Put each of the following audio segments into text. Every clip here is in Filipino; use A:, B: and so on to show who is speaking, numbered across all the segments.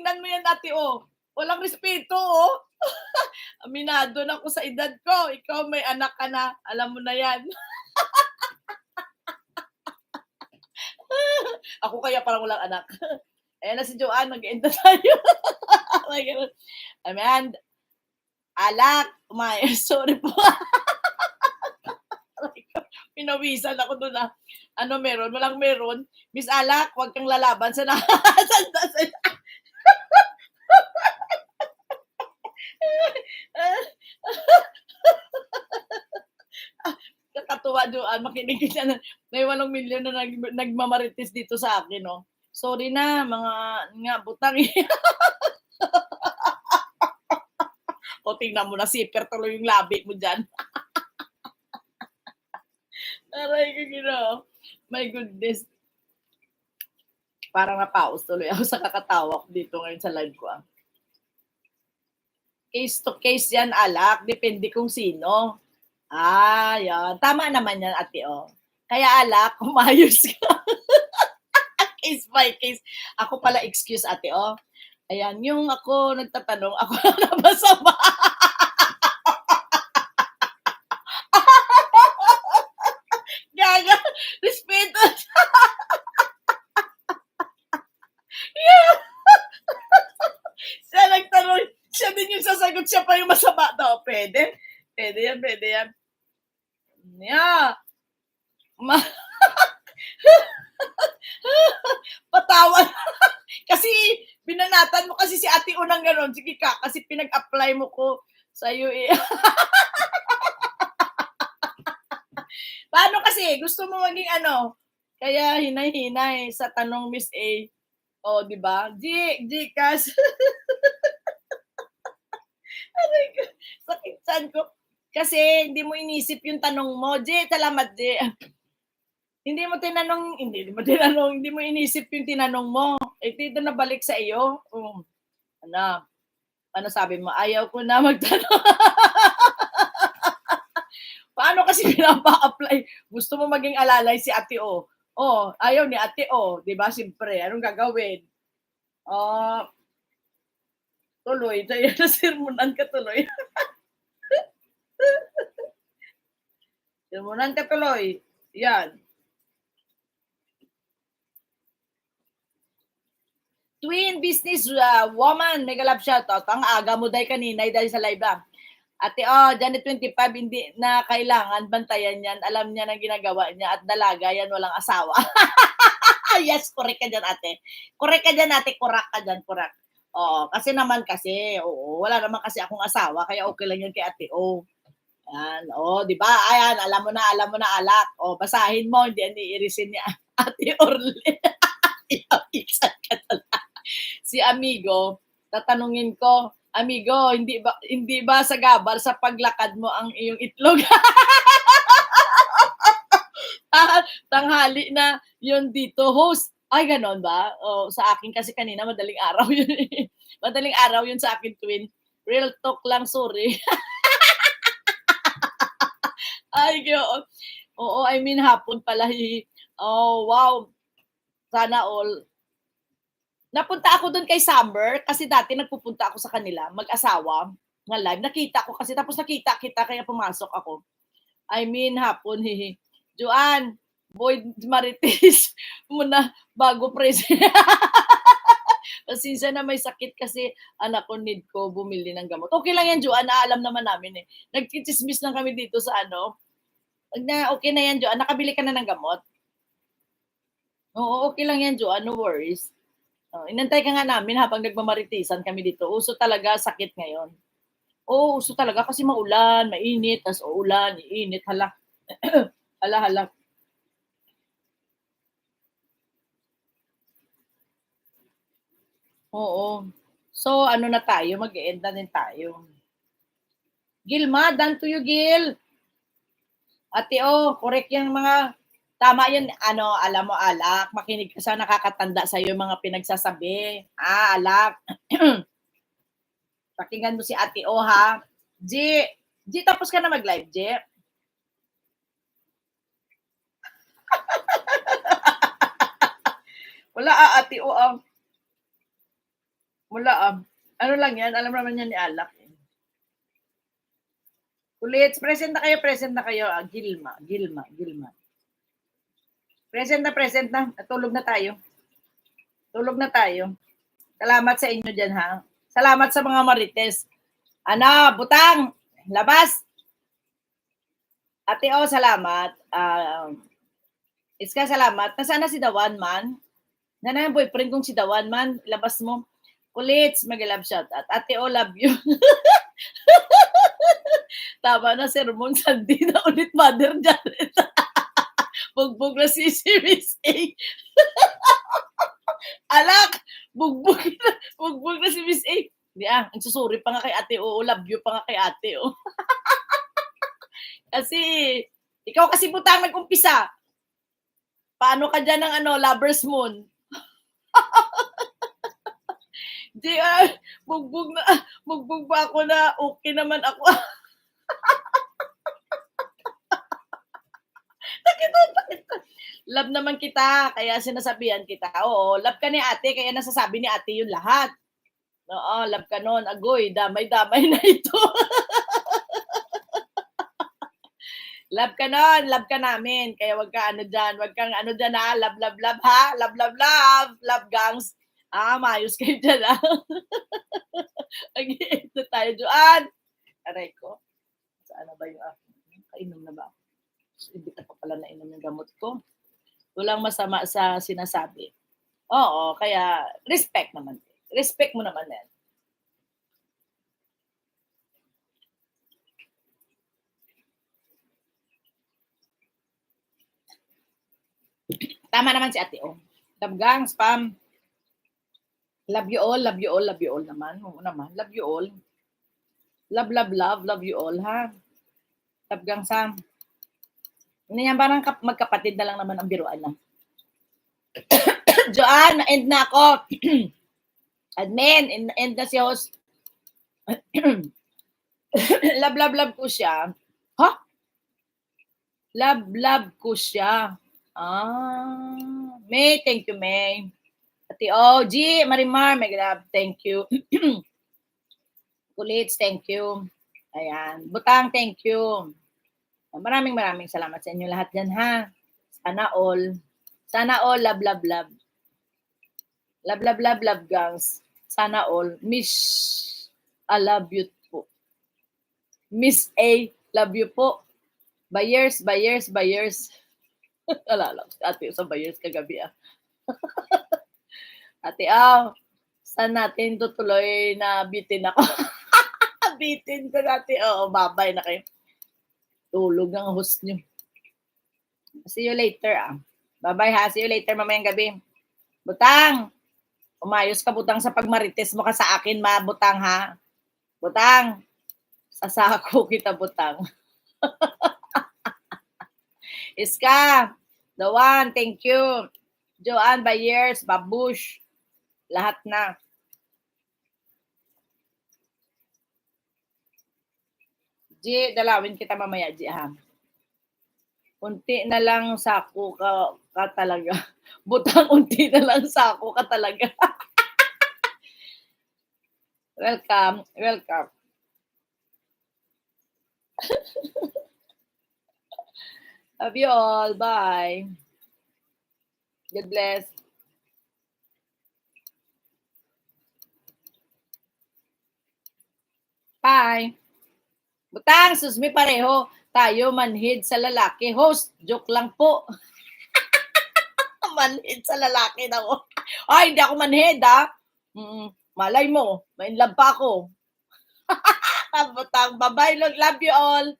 A: tingnan mo yan, ate, oh. Walang respeto, oh. Aminado na ako sa edad ko. Ikaw may anak ka na. Alam mo na yan. Ako kaya parang walang anak. Ayan na si Joanne, mag-end na tayo. Ayan. Alak. Sorry po. Pinawisan ako doon na. Ano meron? Walang meron. Miss Alak, huwag kang lalaban sa Kakatuwa doon. Makinig ka na. May 8 milyon na nagmamarites dito sa akin, no? Sorry na, mga nga, butang. O, tingnan mo na, zipper tuloy yung labi mo dyan. Aray ko, my goodness. Parang napaus tuloy ako sa kakatawa ko dito ngayon sa live ko. Case to case yan, Alak. Depende kung sino. Yan. Tama naman yan, ate, oh. Kaya, Alak, kumayos ka. Case by case. Ako pala, excuse, ate, oh. Ayan, yung ako nagtatanong, ako na masama. Gaga, respeto. Yeah. Siya nagtanong, siya din yung sasagot, siya pa yung masama daw. Pwede? Pwede yan, pwede yan. Yeah. Patawa. Kasi binanatan mo kasi si ate unang gano'n. Sige ka, kasi pinag-apply mo ko sa iyo eh. Paano kasi? Gusto mo maging ano? Kaya hinay-hinay sa tanong Miss A. O, di ba? Gcash. Aray ko. Sakit saan ko. Kasi hindi mo inisip yung tanong mo. Salamat, Hindi mo inisip yung tinanong mo. Dito na balik sa iyo. Ano sabi mo? Ayaw ko na magtanong. Paano kasi pinapa-apply? Gusto mo maging alalay si ate O. Ayaw ni ate O. Diba? Siyempre, anong gagawin? Tuloy. Tayo na sirmunan ka tuloy. Sirmunan ka tuloy. Yan. Twin business woman, mega love shoutout. Ang aga mo dahil kanina dahil sa live lang. Ate, Janet 25, hindi na kailangan bantayan yan. Alam niya na ginagawa niya at dalaga yan, walang asawa. Yes, correct ka dyan, ate. Correct ka dyan, ate. Correct ka dyan, correct. Kasi naman wala naman kasi akong asawa, kaya okay lang yan kay ate. Yan, di ba? Ayan, alam mo na, Alak. Basahin mo, hindi irisin niya. Ate Orle. Si amigo, tatanungin ko, amigo, hindi ba sa gabar sa paglakad mo ang iyong itlog? Tanghali na yun dito, host. Ay, ganon ba? Sa akin kasi kanina, madaling araw yun. Madaling araw yun sa akin, twin. Real talk lang, sorry. Ay, oo, I mean, hapon pala. Wow. Sana all. Napunta ako doon kay Summer kasi dati nagpupunta ako sa kanila, mag-asawa, nga live. Nakita ko kasi, tapos nakita kita, kaya pumasok ako. I mean, hapon, Joanne, Boyd Marites muna bago president. Pasensya na, may sakit kasi anak ko, need ko bumili ng gamot. Okay lang yan, Joanne, alam naman namin eh. Nagchichismis lang kami dito sa okay na yan, Joanne, nakabili ka na ng gamot? Oo, okay lang yan, Joanne, no worries. Inantay ka nga namin habang nagmamaritisan kami dito. Uso talaga sakit ngayon. Uso talaga kasi maulan, mainit, tas uulan, iinit, hala. hala. Oo. So, ano na tayo? Mag-e-end na din tayo. Gilma, done to you, Gil. Ate, correct yung mga tama yun, alam mo, Alak, makinig ka sa nakakatanda sa iyo mga pinagsasabi. Alak. Pakinggan mo si Ate O, ha? G, tapos ka na mag-live, G? Wala, Ate O, Wala ano lang yan, alam naman yan ni Alak. Kulits, present na kayo. Gilma. Present na. Tulog na tayo. Salamat sa inyo dyan, ha? Salamat sa mga marites. Ano, Butang, labas. Ate O, salamat. Iska, salamat. Nasaan na si Dawan man? Na yung boyfriend kong si Dawan man. Labas mo. Kulits, mag-love shout out. Ate O, love you. Tama na, sermon. Sandi na ulit, Mother Janet. Bugbog na si Miss A. Alak! Bugbog na si Miss A. Hindi ang susuri pa nga kay Ate O. Love you pa nga kay Ate O. Kasi, ikaw kasi Butang nag-umpisa. Paano ka dyan ng Lover's Moon? JR, bugbog ba ako na okay naman ako? Bakit? Love naman kita, kaya sinasabihan kita. Oo, love ka ni ate, kaya nasasabi ni ate yung lahat. Oo, love ka nun. Agoy, damay-damay na ito. Love ka nun, love ka namin. Kaya wag kang dyan ha. Love ha. Love gangs. Maayos kayo dyan ha. Ito tayo, Joan. Aray ko. Saan na ba yung kainom na ba? Hindi ka pa pala nainom yung gamot ko. Walang masama sa sinasabi. Oo, kaya respect naman. Respect mo naman yan. Tama naman si ate, Dabgang, spam. Love you all naman. Oo naman, love you all. Love you all, ha? Dabgang, Sam. Ano yan, parang magkapatid na lang naman ang biruan na. Joanne, end na ako. Admin, end na si host. love ko siya. Ha? Love ko siya. May, thank you, May. Ate G, Marimar, may love, thank you. Kulits, thank you. Ayan. Butang, thank you. Maraming salamat sa inyo lahat dyan, ha? Sana all, love. Love, gangs. Sana all. Miss, I love you po. Miss A, love you po. Buyers. Alala, ate, sa buyers kagabi, Ate, saan natin tutuloy na bitin ako? Bitin ko natin. Oo, babay na kayo. Tulog ng host nyo. See you later, Bye-bye, ha. See you later mamayang gabi. Butang, umayos ka, Butang, sa pagmarites mo ka sa akin, Butang, ha. Butang, sasako kita, Butang. Iska, Dawan, thank you. Joanne, Bayers, Babush, lahat na. G, dalawin kita mamaya, G, ha. Unti na lang sako ka talaga. Butang, unti na lang sako ka talaga. Welcome. Love you all. Bye. God bless. Bye. Butang, susmi pareho. Tayo manhid sa lalaki. Host, joke lang po. Manhid sa lalaki na ako. Ay, hindi ako manhid, ha? Malay mo, may love pa ako. Butang, bye-bye. Love you all.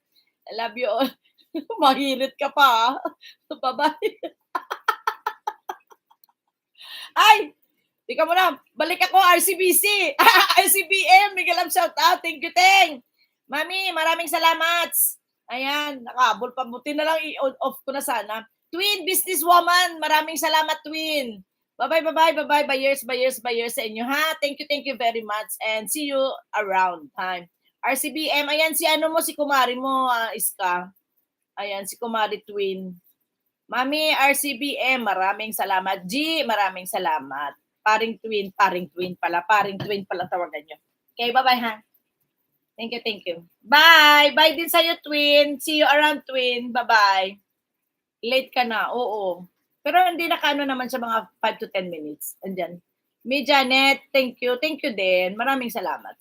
A: I love you all. Mahirit ka pa, ha? Bye-bye. Ay, tika mo na. Balik ako, RCBC. RCBM, Miguel Love shout out. Thank you, Teng. Mami, maraming salamat. Ayan, nakabol pa. Buti na lang i-off ko na sana. Twin, businesswoman. Maraming salamat, Twin. Bye-bye. Buyers sa inyo, ha? Thank you very much. And see you around time. RCBM, ayan, si kumari mo, Iska. Ayan, si kumari Twin. Mami, RCBM, maraming salamat. G, maraming salamat. paring twin pala tawagan nyo. Okay, bye-bye ha. Thank you. Bye! Bye din sa'yo, twin. See you around, twin. Bye-bye. Late ka na, oo. Pero hindi nakano naman sa mga 5 to 10 minutes. Andyan. Mi Janet, thank you. Thank you din. Maraming salamat.